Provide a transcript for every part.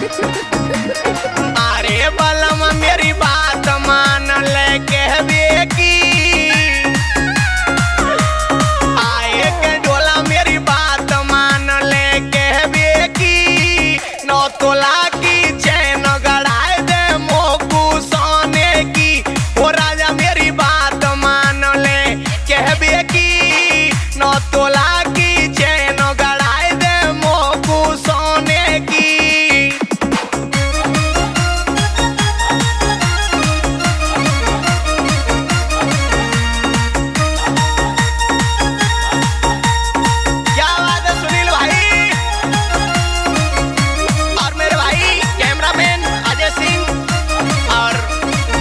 अरे बलम मेरी बात मान ले कहबे की आए के डोला मेरी बात मान ले कहबे की नौ तोला की चैन गड़ाए दे मोकू सोने की। ओ राजा मेरी बात मान ले कहबे की नौ तोला की चैन गड़ाए दे मोकू सोने की। क्या बात है सुनील भाई और मेरे भाई कैमरामैन अजय सिंह और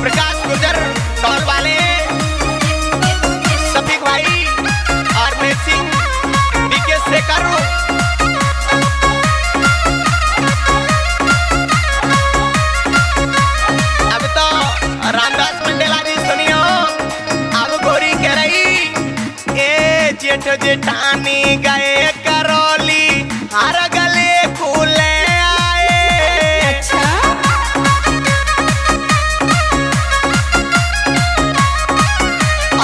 प्रकाश गुर्जर टॉल वाले सफीक भाई और मैं सिंह डीके शेखर। अब तो रामदास मंडेला जी सुनियो अब गोरी कह रही ए जेठ जेठानी गए करौली हर गले खुले आए।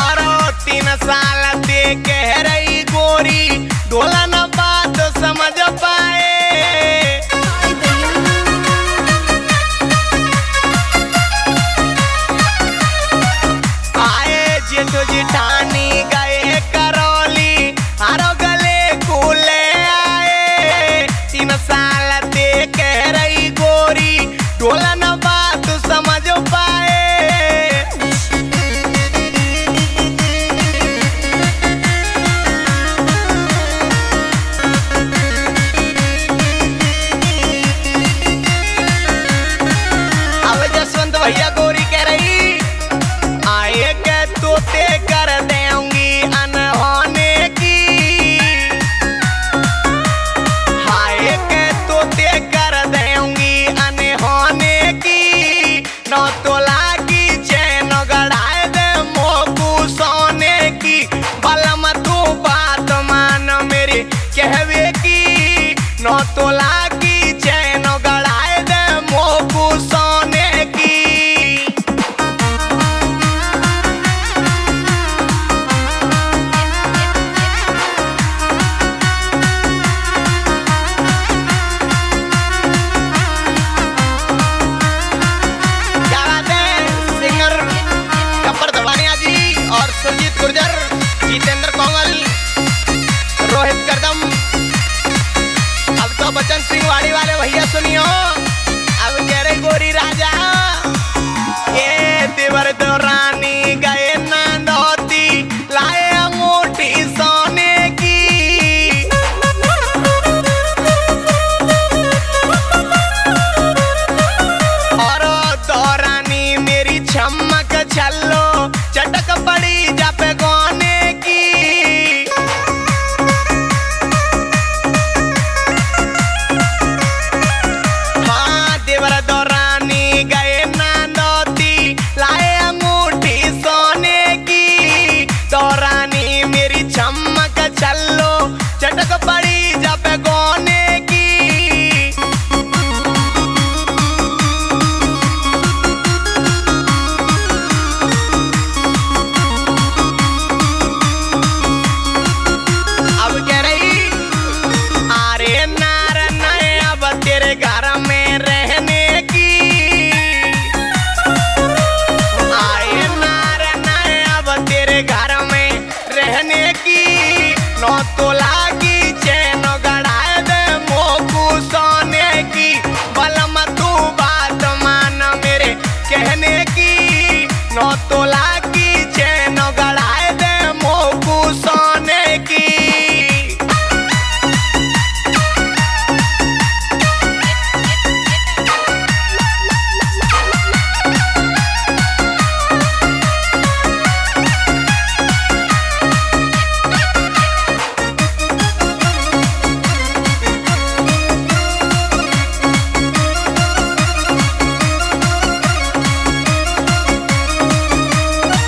और 3 साल दे कह रही गोरी डोला न बात समझ पाए। आए जेठ जेठानी गए करौली हरो गले खुले आए। 3 साल दे कह रही गोरी डोला न बात समझ पाए। अब जसवंत भैया गोरी कह रही आए के तोते कर देंगी अनहोने की। हाय के तोते कर देंगी अनहोने की। नौ तोला की चैन गड़ाए दे मोकू सोने की। बलम तू बात मान मेरी कहवे की नौ तोला की चैन गड़ाए दे मोकू सोने की। क्या बात है सिंगर गब्बर धवानिया जी और सुरजीत गुर्जर जितेंद्र कोमल रोहित करदम। अब तो बच्चन सिंह वाड़ी वाले भैया सुनियो अब कह रहे गोरी राजा ये देवर दो रानी गए नांदोती लाए अंगूठी सोने की। और दो रानी मेरी चमक छल्लो चटक पड़ी जापे गोने की। हाँ देवर दो रानी गए नांदोती लाए अंगूठी सोने की। दो रानी मेरी चमक छल्लो चटक पड़ी जापे गोने की। अब कह रही अरे नार नए अब तेरे घर में रहने की। आए नार नए अब तेरे घर में रहने की। नौ तोला की चैन गड़ाए दे मोकू सोने की। बलम तू बात मान मेरे कहने की नौ तोला की चैन गड़ाए दे मोकू सोने की।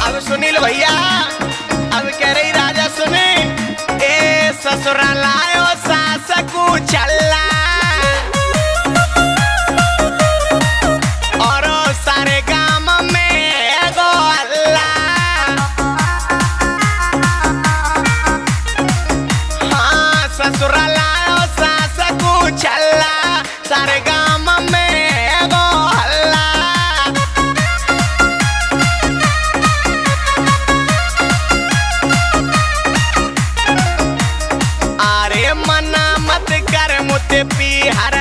अब सुनील भैया अब कह रही राजा सुने ए ससुरा लायो सास को चल्ला। ससुरा लायो सास कुचला सारे गाम में एगो हल्ला। अरे मना मत कर मुते पी हर